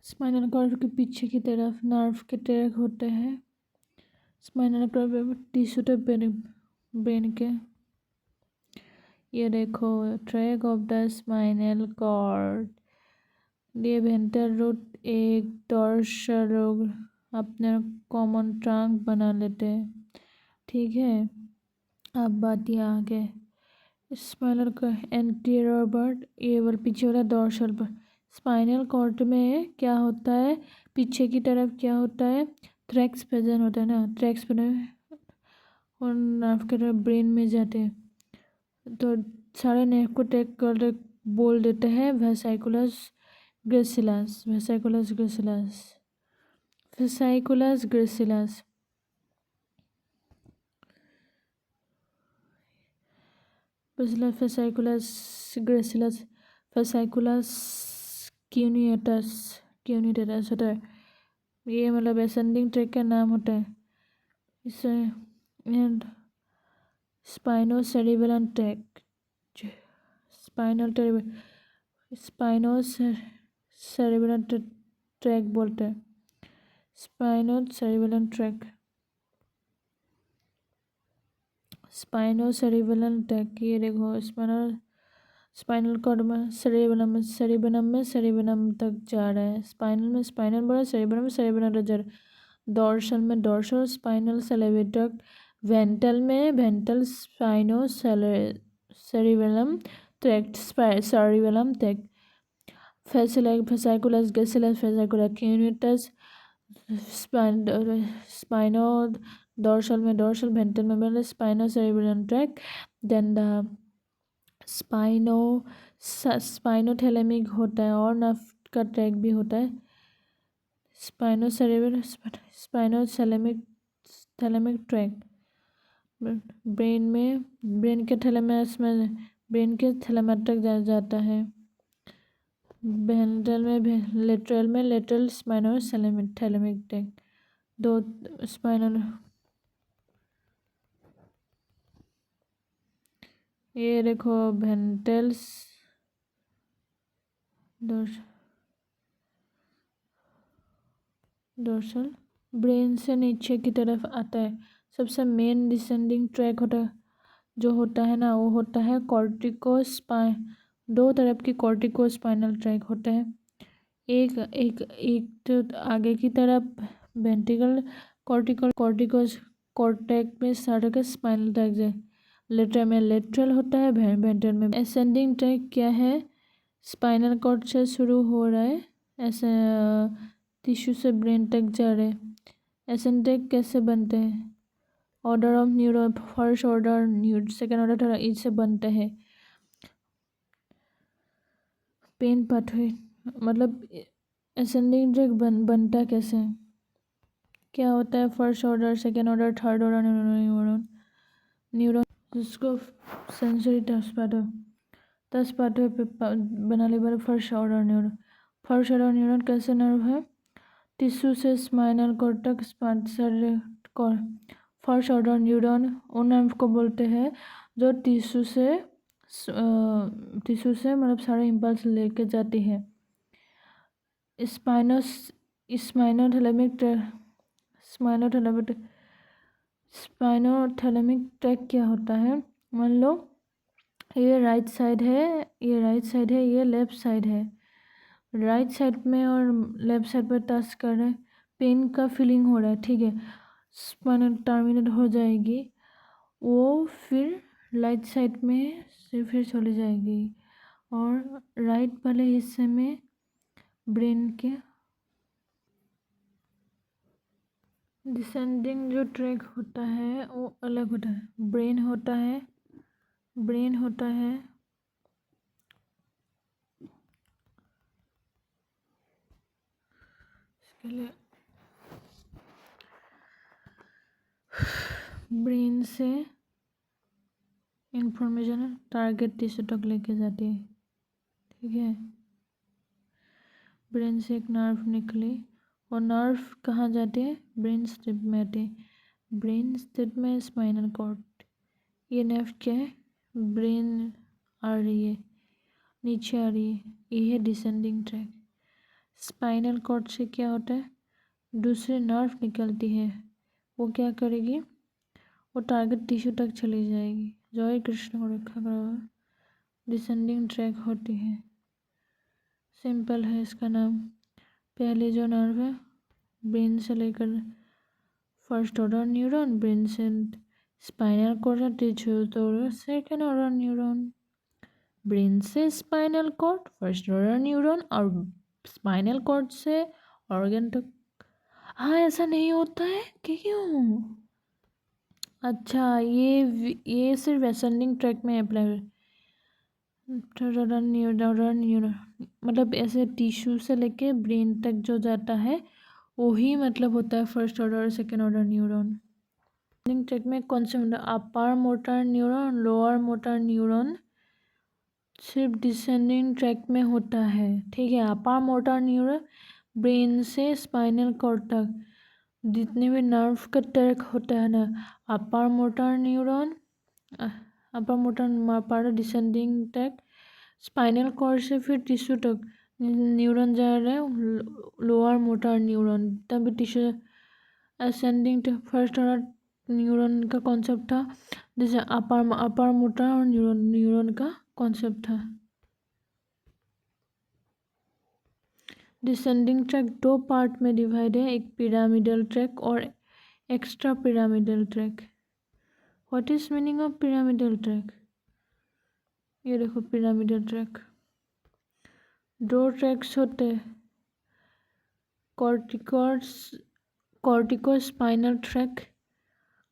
Spinal cord के पीछे की तरफ नर्व के ट्रैक होते हैं। स्पाइनल कॉर्ड टिश्यू तो ब्रेन के। ये देखो track of the spinal cord. ये वेंट्रल रूट एक डोर्सल रूट अपने कॉमन ट्रंक बना लेते हैं। ठीक है, अब बात ये आगे स्पाइनल का एंटीरियर पार्ट, ये वाला पीछे वाला डोर्सल पार्ट। स्पाइनल कॉर्ड में क्या होता है, पीछे की तरफ क्या होता है, ट्रैक्स प्रेजेंट होता है ना, ट्रैक्स प्रेजेंट और नर्व के तरफ ब्रेन में जाते हैं। तो सारे नर्व को ट्रैक कर बोल देते हैं वेसिकुलस ग्रेसिलस, वेसिकुलस ग्रेसिलस, वेसिकुलस ग्रेसिलस। वेसिकुलस ग्रेसिलस, वेसिकुलस क्यूनिटेटस, क्यूनिटेटस होता है। ये मतलब असेंडिंग ट्रैक का नाम होता है। इसे स्पाइनोसेरेब्रल ट्रैक, स्पाइनोसेरेब्रल ट्रैक बोलते हैं। स्पाइनोसेरेब्रल ट्रैक, स्पाइनोसेरेब्रल ट्रैक। ये देखो स्पाइनल कॉर्ड में सेरेब्रम तक जा रहा है। स्पाइनल में स्पाइनल बढ़ा, सेरेब्रम में सेरेब्रम तक जा रहा है। डोर्सल में डोर्सल स्पाइनल सेरेब्रम, वेंट्रल में ventral spino cerebrum tract, cerebrum tract. Fasciculus gracilis, fasciculus cuneatus, spino dorsal में डोर्सल, वेंट्रल में ventral spino cerebrum tract. Then the spinothalamic होता है और नर्व का ट्रैक भी होता है। स्पाइनोथैलेमिक ट्रैक ब्रेन में, ब्रेन के थैलेमस में, ब्रेन के थैलेमस तक जाता है। वेंट्रल में लेटरल स्पाइनोथैलेमिक ट्रैक। दो स्पाइनल, ये देखो वेंट्रल डोर्सल ब्रेन से नीचे की तरफ आता है। सबसे मेन डिसेंडिंग ट्रैक होता है जो होता है ना, वो होता है कॉर्टिको स्पाइन। दो तरफ की कॉर्टिको स्पाइनल ट्रैक होता है। एक एक एक तो आगे की तरफ वेंट्रिकल कॉर्टिकोस कॉर्टेक्स में स्टार्ट होकर स्पाइनल ट्रैक जाए। लेटरल में लेटरल होता है, वेंट्रल में असेंडिंग ट्रैक क्या है, स्पाइनल कॉर्ड से शुरू हो रहा है, ऐसे टिश्यू से ब्रेन तक जा रहे हैं। असेंडिंग ट्रैक कैसे बनते हैं, order of neuron, first order near, second order, third, इससे बनते हैं। पेन पाथवे मतलब असेंडिंग ट्रैक बनता कैसे है? क्या होता है, first order, second order, third order neuron जिसको सेंसरी टच पाथवे पे बनाने वाले first order neuron. First order neuron कैसे नर्व है, टिश्यू से स्पाइनल कॉर्ड तक फर्स्ट ऑर्डर न्यूरॉन उन नर्व को बोलते हैं जो टिश्यू से मतलब सारे इम्पल्स लेके जाती है। स्पाइनोथैलेमिक ट्रैक क्या होता है, मान लो ये राइट साइड है, ये लेफ्ट साइड है। राइट साइड में और लेफ्ट साइड पर टच कर रहे हैं, पेन का फीलिंग हो रहा है, ठीक है, स्पाइनल टर्मिनेट हो जाएगी, वो फिर राइट साइड में से फिर चली जाएगी और राइट वाले हिस्से में ब्रेन के डिसेंडिंग जो ट्रैक होता है वो अलग होता है। ब्रेन होता है इसके लिए ब्रेन से इंफॉर्मेशन टारगेट टिश्यू तक लेके जाती है, ठीक है। ब्रेन से एक नर्व निकली और नर्व कहाँ जाते हैं, ब्रेन स्टेम में आते हैं। ब्रेन स्टेम में स्पाइनल कॉर्ड, ये नर्व क्या है, ब्रेन आ रही है, नीचे आ रही है, ये है डिसेंडिंग ट्रैक। स्पाइनल कॉर्ड से क्या होता है, दूसरी नर्व निकलती है, वो क्या करेगी, वो टारगेट टिश्यू तक चली जाएगी। जय कृष्ण को रखा करो। डिसेंडिंग ट्रैक होती है, सिंपल है इसका नाम। पहले जो नर्व है ब्रेन से लेकर फर्स्ट ऑर्डर न्यूरॉन, ब्रेन से स्पाइनल कॉर्ड टिश्यू तो सेकेंड ऑर्डर न्यूरॉन, ब्रेन से spinal cord first order neuron और स्पाइनल कॉर्ड से ऑर्गन तक। हाँ ऐसा नहीं होता है कि क्यों? अच्छा ये सिर्फ असेंडिंग ट्रैक में अप्लाई, मतलब ऐसे टिश्यू से लेके ब्रेन तक जो जाता है वही मतलब होता है first order second order neuron. Track में कौन से मतलब upper motor neuron, lower motor neuron सिर्फ डिसेंडिंग ट्रैक में होता है, ठीक है। अपर मोटर न्यूरॉन ब्रेन से स्पाइनल कॉर्ड तक जितने भी नर्व का ट्रैक होता है ना, upper motor neuron, upper motor descending track spinal cord से फिर टिश्यू तक न्यूरॉन जा रहा है लोअर मोटर न्यूरॉन, तभी tissue ascending first order neuron का कॉन्सेप्ट था, जैसे अपर मोटर और न्यूरॉन का कॉन्सेप्ट था। डिसेंडिंग ट्रैक दो पार्ट में डिवाइड है, एक पिरामिडल ट्रैक और extra pyramidal tract. What is meaning of pyramidal tract? ये देखो पिरामिडल ट्रैक दो ट्रैक्स होते हैं, corticospinal tract,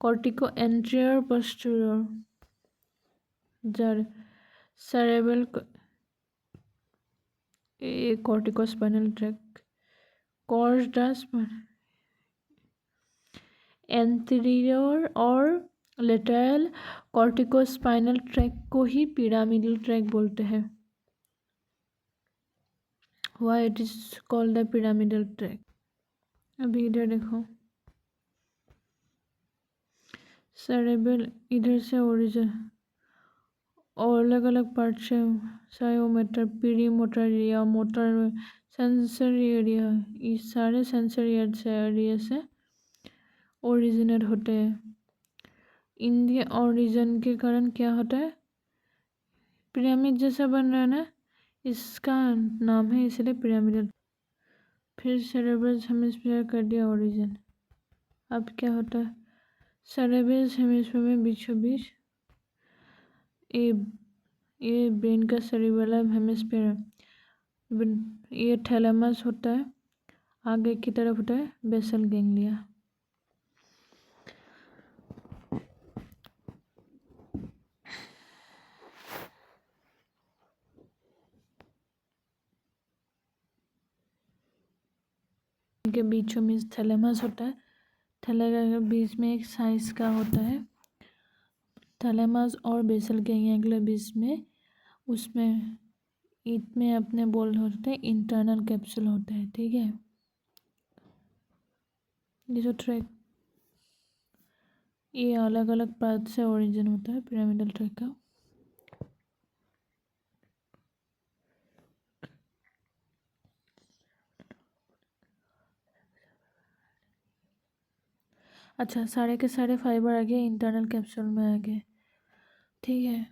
cortico anterior posterior, जर cerebral corticospinal tract, cords anterior और लेटरल कॉर्टिको स्पाइनल ट्रैक को ही पिरामिडल ट्रैक बोलते हैं। Why it is called the pyramidal track? अभी इधर देखो, सेरेब्रल इधर से ओरिजिन और अलग अलग पार्ट से सायोमोटर, पीरियोमोटर एरिया, मोटर सेंसरी एरिया, ये सारे सेंसरी एरिया से ओरिजिनेट होते हैं। इनके ओरिजिन के कारण क्या होता है, पिरामिड जैसा बन रहा है ना, इसका नाम है इसलिए पिरामिडल। फिर सेरेब्रल हेमिस्फीयर कर दिया ओरिजिन। अब क्या होता है, सेरेब्रल हेमिस्फीयर में बीचों बीच ये ब्रेन का सेरेब्रल हेमिस्फीयर है, ये थैलेमस होता है, आगे की तरफ होता है बेसल गैंग्लिया। के बीचों में थैलेमस होता है, थैलेमस के बीच में एक साइज का होता है, थैलेमस और बेसल गैंग्लिया के बीच में, उसमें इसमें अपने बोल होते हैं इंटरनल कैप्सूल होता है, ठीक है। ये जो ट्रैक ये अलग अलग पार्ट से ओरिजिन होता है पिरामिडल ट्रैक का। अच्छा सारे के सारे फाइबर आ गए इंटरनल कैप्सूल में आ गए, ठीक है।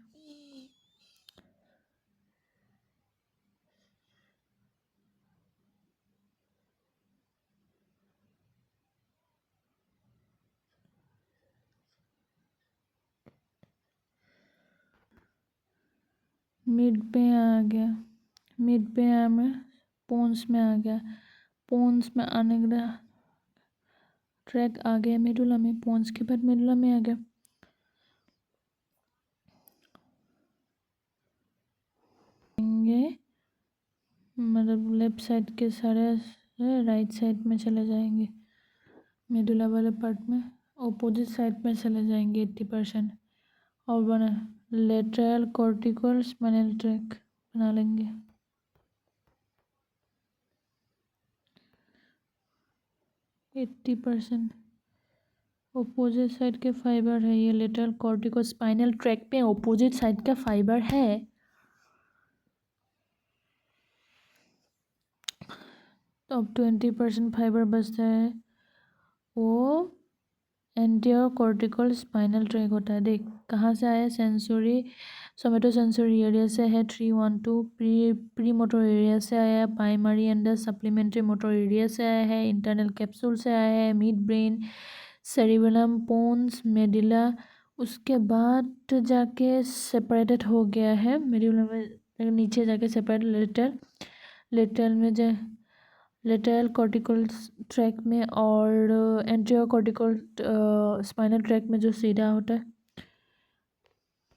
मिड पे आ गया, मिड पे में पोन्स में आ गया, पोन्स में आने के बाद ट्रैक आ गया मेडुला में, पोन्स के बाद मेडुला में आ गया। मतलब लेफ्ट साइड के सारे राइट साइड में चले जाएंगे, मेडुला वाले पार्ट में अपोजिट साइड में चले जाएंगे 80% और बना लेटरल कॉर्टिकल स्पाइनल ट्रैक बना लेंगे। एट्टी परसेंट ओपोजिट साइड के फाइबर है, ये लेटरल कॉर्टिको स्पाइनल ट्रैक पे ओपोजिट साइड का फाइबर है। तो अब 20% फाइबर बचता है, वो एंटीरियर कॉर्टिकल स्पाइनल ट्रैक होता है। देख कहाँ से आया, सेंसरी सोमेटो सेंसरी एरिया से है 312, प्री मोटर एरिया से आया है, primary and supplementary motor area से आया है, इंटरनल कैप्सूल से आया है, mid brain, cerebellum, pons, medulla, उसके बाद जाके सेपरेटेड हो गया है मेडुला में, नीचे जाके सेपरेट लेटरल में जा लेटरल कॉर्टिकल ट्रैक में और एंटीरियर कॉर्टिकल स्पाइनल ट्रैक में जो सीधा होता है